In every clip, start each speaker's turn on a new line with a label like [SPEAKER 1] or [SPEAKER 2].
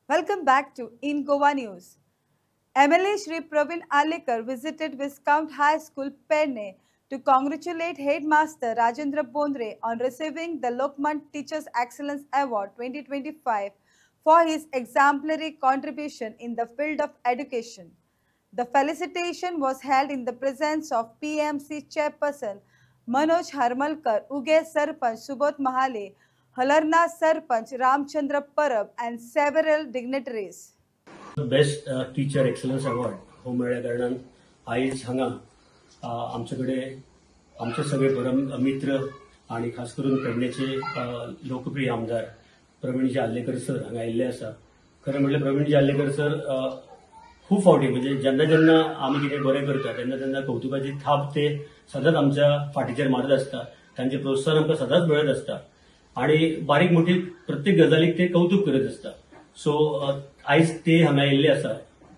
[SPEAKER 1] Welcome back to In Goa News. MLA Shri Praveen Alekar visited Viscount High School, Perne to congratulate Headmaster Rajendra Bondre on receiving the Lokman Teachers Excellence Award 2025 for his exemplary contribution in the field of education. The felicitation was held in the presence of PMC Chairperson Manoj Harmalkar, Uge Sarpanch Subodh Mahale, Halarna Sarpanch Ramchandra Parab, and several dignitaries.
[SPEAKER 2] Best teacher excellence award हो मेळ्ळ्या कारणान आयज हांगा आमचे आमचे सगळे परम मित्र आणि खास करून पेडणेचे लोकप्रिय आमदार प्रवीणजी आल्लेकर सर हांगा आयिल्ले आसा. खरें म्हणल्यार प्रवीणजी आल्लेकर सर खूब फावटी म्हणजे जेन्ना जेन्ना आमी कितें बरें करता तेन्ना तेन्ना कौतुकाची थाप ते सदांच आमच्या फाटीचेर मारत आसता. तांचे प्रोत्साहन आमकां सदांच मेळत आसता आणि बारीक मोठी प्रत्येक गजालीक ते कौतुक करत आसता. सो आयज ते हांगा आयिल्ले आसा.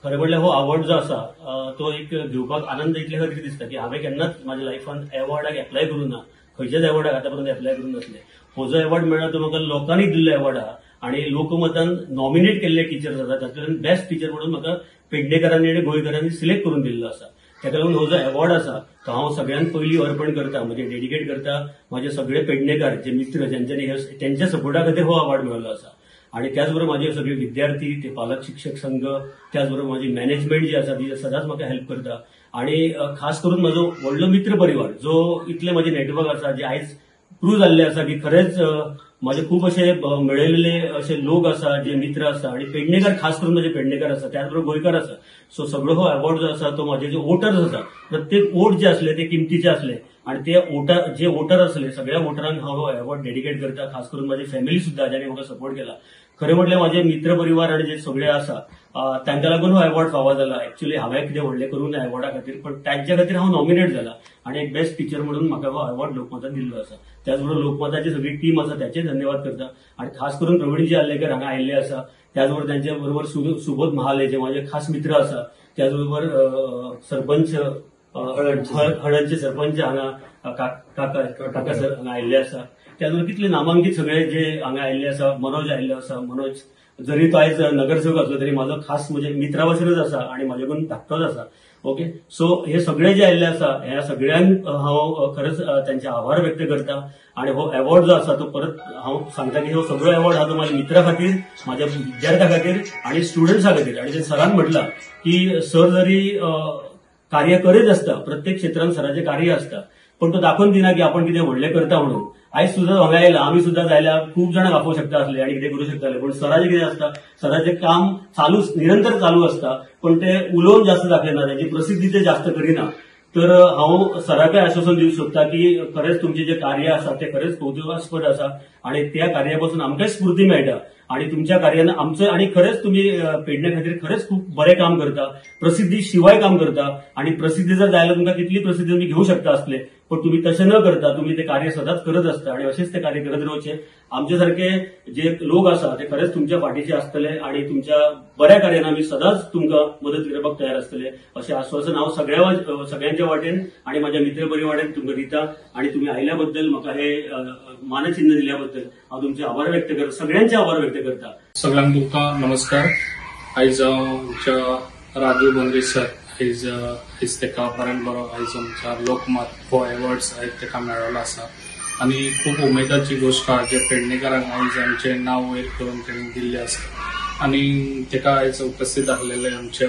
[SPEAKER 2] खरें म्हणल्यार हो अवॉर्ड जो आसा तो एक घेवपाक आनंद इतले खातीर दिसता की हांवें केन्नाच म्हाज्या लायफान अवॉर्डाक एप्लाय करूं ना. खंयच्याच अवॉर्डाक आतां पर्यंत एप्लाय करूं नासले. हो जो अवॉर्ड मेळ्ळा तो म्हाका लोकांनी दिल्लो अवॉर्ड आहा आणि लोकमतान नॉमिनेट केल्ले टीचर्स आसा तातूंतल्यान बेस्ट टीचर म्हणून म्हाका पेडणेकरांनी आणि गोंयकारांनी सिलेक्ट करून दिल्लो आसा. ताका लागून हो जो अवॉर्ड आसा तो हांव सगळ्यांत पयलीं अर्पण करता, म्हणजे डेडिकेट करता म्हाजे सगळे पेडणेकार जे मित्र ज्यांच्यानी त्यांच्या सपोर्टा खातीर हो अवॉर्ड मेळ्ळो आसा. आणि त्याचबरोबर माझे सगळे विद्यार्थी, ते पालक शिक्षक संघ, त्याचबरोबर माझी मॅनेजमेंट जी आसा ती सदांच म्हाका हेल्प करता. आणि खास करून म्हजो व्हडलो मित्र परिवार जो इतले माझे नेटवर्क आसा जे आयज प्रूव्ह जाल्ले आसा की खरेंच माझे खूब असे मेळयलेले असे लोक आसा जे मित्र आसा आणि पेडणेकार खास करून माझे पेडणेकार आसा, त्याचबरोबर गोंयकार आसा. सो सगळो हो अवॉर्ड जो आसा तो माझे जे वोटर्स आसा, प्रत्येक वोट जे असले ते किमतीचे असले आणि ते जे वोटर असले सगळ्या वोटरांक हांव हो अवॉर्ड डेडिकेट करता. खास करून माझी फॅमिली सुद्धा ज्याने म्हाका सपोर्ट केला. खरें म्हटल्यार माझे मित्र परिवार आणि जे सगळे आसा तांच्या लागून हो अवॉर्ड फावो जाला. एक्चुअली हांवें कितें व्हडलें करूं ना अवॉर्डा खातीर, पण तांच्या खातीर हांव नॉमिनेट जाला आणि एक बेस्ट टीचर म्हणून म्हाका हो अवॉर्ड लोकमतान दिल्लो आसा. त्याचबरोबर लोकमताची सगळी टीम आसा त्याचे धन्यवाद करता. आणि खास करून प्रवीणजी आल्लेकर हांगा आयिल्ले आसा. त्याचबरोबर त्यांच्या बरोबर सुबोध महाले जे माझे खास मित्र आसा. त्याचबरोबर सरपंच हळदचे सरपंच हांगा काका सर हांगा आयिल्ले आसा. त्याचबरोबर कितले नामांकीत सगळे जे हांगा आयिल्ले आसा. मनोज आयिल्लो आसा. मनोज जरी तो आयज नगरसेवक असलो तरी माझो खास म्हणजे मित्रा भशेनच आसा आणि म्हाजेकून धाकटोच आसा. ओके, सो हे सगळे जे आयिल्ले आसा ह्या सगळ्यांक हांव खरंच त्यांचे आभार व्यक्त करता. आणि हो अवॉर्ड जो आसा तो परत हांव सांगता की हो सगळो अवॉर्ड हा तो माझ्या मित्रा खातीर, माझ्या विद्यार्थ्यां खातीर आणि स्टुडंट्सां खातीर. आणि ते सरान म्हटला की सर जरी कार्य करीत असता, प्रत्येक क्षेत्रात सराचे कार्य असता, पण तो दाखोवन दिना की आपण कितें व्हडलें करता म्हणून. आयज सुद्धा हांगा येयला, आमी सुद्धा जायल्या खूप जाणांक आपोवं शकता असले आणि कितें करूं शकताले, पण सराचें कितें आसता, सराचें काम चालूच निरंतर चालू असता, पण ते उलोवन जास्त दाखयना, त्याची प्रसिद्धी ते जास्त करिना. तर हांव सराकय आश्वासन दिवंक सोदता की खरेंच तुमचें जे कार्य आसा ते खरेंच कौतुकास्पद आसा आणि त्या कार्या पासून आमकांय स्फूर्ती मेळटा. आणि तुमच्या कार्यान आमचं आणि खरेंच तुम्ही पेडणे खातीर खरेंच खूप बरें काम करता, प्रसिद्धी शिवाय काम करता. आणि प्रसिद्धी जर जायला तुमकां कितली प्रसिद्धी तुम्ही घेऊ शकता असले, पण तुम्ही तशें न करता तुम्ही ते कार्य सदांच करत असता आणि असेच ते कार्य करत रावचे. आमचे सारखे जे लोक आसा ते खरेंच तुमच्या फाटीचे असतले आणि तुमच्या बऱ्या कार्यान आमी सदांच तुमकां मदत करपाक तयार असतले अशें आश्वासन हांव सगळ्यांच्या वाटेन आणि माझ्या मित्र परिवारान तुमकां दिता. आणि तुम्ही आयल्या बद्दल म्हाका हे मानचिन्ह दिल्या बद्दल हांव तुमचे आभार व्यक्त करता, सगळ्यांचे आभार व्यक्त करता.
[SPEAKER 3] सगळ्यांक तुमकां नमस्कार. आयज आमच्या राजू बोंद्रे सर आयज तेका बऱ्यान बरो आयज आमच्या लोकमत हो अवॉर्ड्स आयज तेका मेळ्ळो आसा आणि खूप उमेदाची गोष्ट आहा जे पेडणेकारांक आयज आमचे नांव वयर करून तेणें दिल्लें आसा. आणि तेका आयज उपस्थित आसलेले आमच्या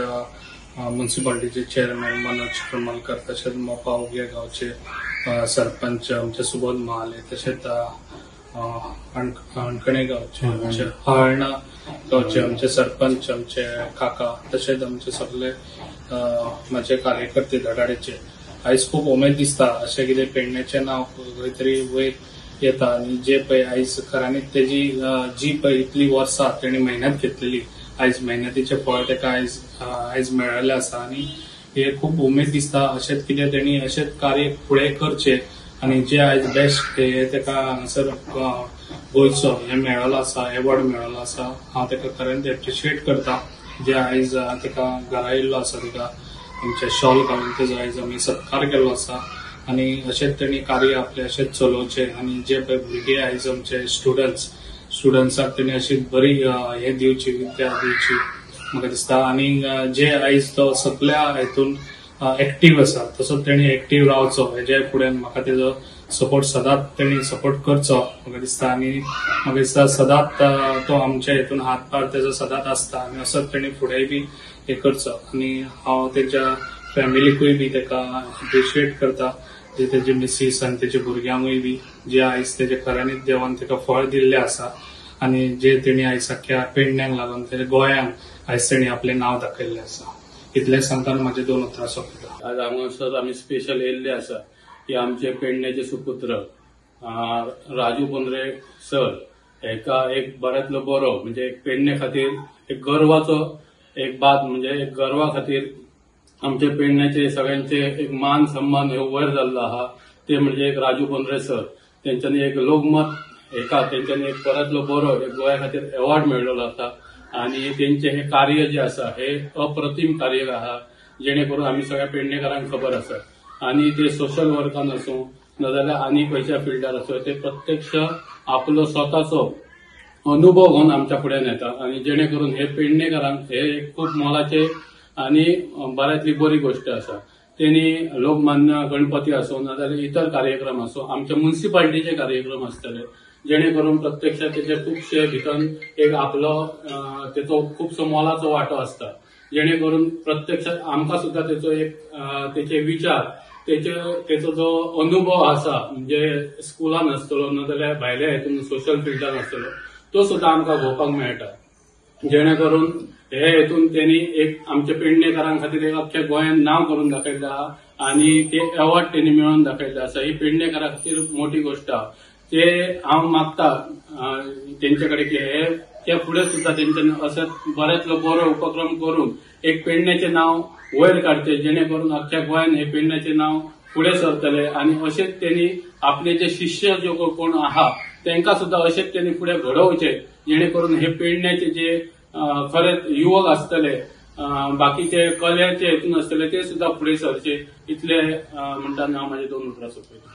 [SPEAKER 3] म्युनिसिपालिटीचे चेअरमॅन मनोज हरमलकर, तशेंच मोपा उगे गांवचे सरपंच आमचे सुबोध महाले, तशेंच अणकणे गांवचे हळणा गांवचे आमचे सरपंच, आमचे काका, तशेंच आमचे सगळे माझे कार्यकर्ते धडाडेचे. आयज खूप उमेद दिसता अशें कितें पेडणेचें नांव खंय तरी वयर येता आणि जे पळय आयज खऱ्यांनीच तेजी जी पळय इतली वर्सां तेणी मेहनत घेतलेली, आयज मेहनतीचे फळ तेका आयज मेळ्ळेलें आसा. आणि हे खूप उमेद दिसता अशेंच कितें तेणी अशेंच कार्य फुडें करचे आणि जे आयज बेस्ट तेका हांगासर गोंयचो हे मेळ्ळो आसा, अवॉर्ड मेळ्ळो आसा. हांव तेका खरेंच एप्रिशिएट करता. जे आयज तेका घरा येयल्लो आसा तेका आमचे शॉल घालून तेजो आयज आमी सत्कार केल्लो आसा. आणि अशेंच तेणी कार्य आपले अशेंच चलोवचे आणि जे पळय भुरगे आयज आमचे स्टुडंट्स स्टुडंट्सांक तेणी अशी बरी हे दिवची विद्या दिवची म्हाका दिसता. आणि जे आयज तो सगळ्या हेतून एक्टिव्ह आसा तसोच तेणी एक्टिव्ह रावचो हेजे फुडें म्हाका तेजो सपोर्ट सदांच तेणी सपोर्ट करचो म्हाका दिसता. आणि म्हाका दिसता सदांच तो आमच्या हेतून हातभार तेजो सदांच आसता आणि असोच तेणी फुडेंय बी हे करचो. आणि हांव तेच्या फॅमिलीकूय बी तेका एप्रिशिएट करता, जे तेजे मिसीस आनी तेच्या भुरग्यांकूय बी जे आयज तेजे खऱ्यांनीच देवान तेका फळ दिल्लें आसा आणि जे तेणी आयज अख्ख्या पेडण्यांक लागून तेजे गोंयांक आयज तेणी आपलें नांव दाखयल्लें आसा. इतलें सांगताना म्हाजे 2 उतरां सोंपयता.
[SPEAKER 4] आज हांगासर आमी स्पेशल येयल्ले आसा की आमचे पेडण्याचे सुपुत्र राजू बोंद्रे सर हेका एक बऱ्यांतलो बरो म्हणजे एक पेडणे खातीर एक गर्वाचो एक बात म्हणजे एक गर्वा खातीर आमचे पेडण्याचे सगळ्यांचे एक मान सन्मान हे वयर जाल्लो आहा ते म्हणजे एक राजू बोंद्रे सर. तेंच्यांनी एक लोकमत एका तेंच्यांनी एक बऱ्यांतलो बरो एक गोंया खातीर अवॉर्ड मेळिल्लो आसा. आणि तेंचे हे कार्य जे आसा हे अप्रतिम कार्य आहा जेणे करून आमी सगळ्या पेडणेकारांक खबर आसा. आणि ते सोशल वर्कान आसूं नाजाल्यार आनी खंयच्या फिल्डार आसूं ते प्रत्यक्ष आपलो स्वताचो अनुभव घेवन आमच्या फुड्यान येता. आणि जेणे करून हे पेडणेकारांक हे खूप मोलाचे आणि बऱ्यांतली बरी गोष्ट आसा. तेणी लोकमान्य गणपती आसूं नाजाल्यार इतर कार्यक्रम आसूं आमच्या म्युनिसिपालिटीचे कार्यक्रम आसतले जेणे करून प्रत्यक्ष तेचे खुबशे भितर एक आपलो तेचो खुबसो मोलाचो वांटो आसता. जेणे करून प्रत्यक्ष आमकां सुद्धा तेचो एक तेचे विचार तेचो जो अनुभव आसा म्हणजे स्कुलान आसतलो नाजाल्यार भायल्या हेतून सोशल फिल्डान आसतलो तो सुद्धा आमकां भोवपाक मेळटा. जेणे करून हे हेतून तेणी एक आमच्या पेडणेकारां खातीर एक अख्ख्या गोंयांत नांव करून दाखयल्लें आहा आणि ते अवॉर्ड तेणी मेळोवन दाखयल्ले आसा. ही पेडणेकारां खातीर मोठी गोष्ट आहा. ते हांव मागता तेंचे कडेन की हे त्या फुडें सुद्धा तेंच्यानी असोच बऱ्यांतलो बरो उपक्रम करून एक पेडण्याचें नांव वयर काडचें जेणे करून अख्ख्या गोंयान हे पेडण्याचें नांव फुडें सरतलें. आणि अशेंच तेणी आपले जे शिष्य जो कोण आहा तांकां सुद्धा अशेंच तेणी फुडें घडोवचें जेणे करून हे पेडण्याचे जे खरेंच युवक आसतले बाकीचे कलेचे हेतून आसतले ते सुद्धा फुडें सरचे. इतले म्हणटाना हांव म्हाजे 2 उतरां सोंपयता.